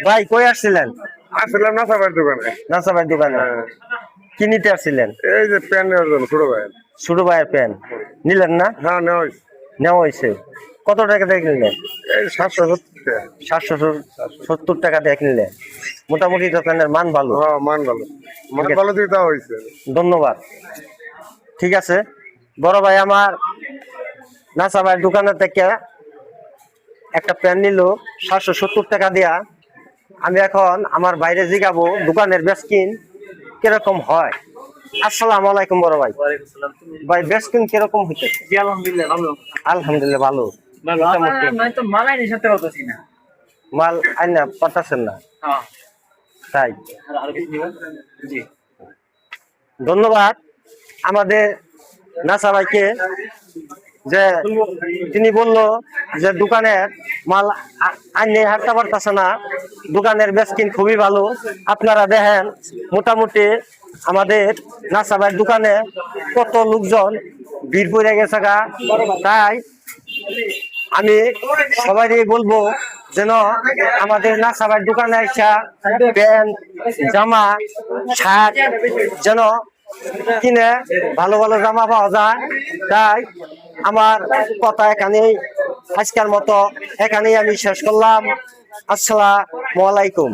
ভাই কই আসছিলেন? আসলাম নাসাবার দোকানে। নাসাবার দোকানে। কি নিতে আসছিলেন? এই যে প্যান নেওয়ার জন্য ছোট ভাই। ছোট ভাইয়ের প্যান নিলেন না? হ্যাঁ নেওয়া হয়েছে। নেওয়া হয়েছে। কত টাকা দিয়ে কিনলেন? এই 770 টাকা। 770 টাকা দিয়ে কিনলেন। মোটামুটি দোকানের মান ভালো। হ্যাঁ মান ভালো, মান ভালো দিয়ে দেওয়া হয়েছে। ধন্যবাদ। ঠিক আছে, বড় ভাই আমার নাসা ভাইয়ের দোকানের থেকে একটা প্যান নিল 770 টাকা দিয়া। আমি এখন আমার বাইরে জিগাবো দোকানের বেচকিন কিরকম হয়। আসসালামু আলাইকুম বড় ভাই। ভাই বেচকিন কিরকম হইতেছে? আলহামদুলিল্লাহ ভালো। মাল আইনা পাঠাচ্ছেন না? তাই ধন্যবাদ আমাদের নাসা ভাইকে, যে তিনি বলল যে দোকানের মাল আইনে হাঁটতে পারতেছে না, দোকানের বেচকিন খুবই ভালো। আপনারা দেখেন মোটামুটি আমাদের নাসা ভাইয়ের দোকানে কত লোকজন ভিড় পড়ে গেছে গা। তাই আমি সবাই বলবো যেন আমাদের নাসা ভাইয়ের দোকানে আসা প্যান্ট জামা শার্ট যেন কিনে ভালো ভালো জামা পাওয়া যায়। তাই আমার কথা এখানেই, আজকের মতো এখানেই আমি শেষ করলাম। আসসালামু আলাইকুম।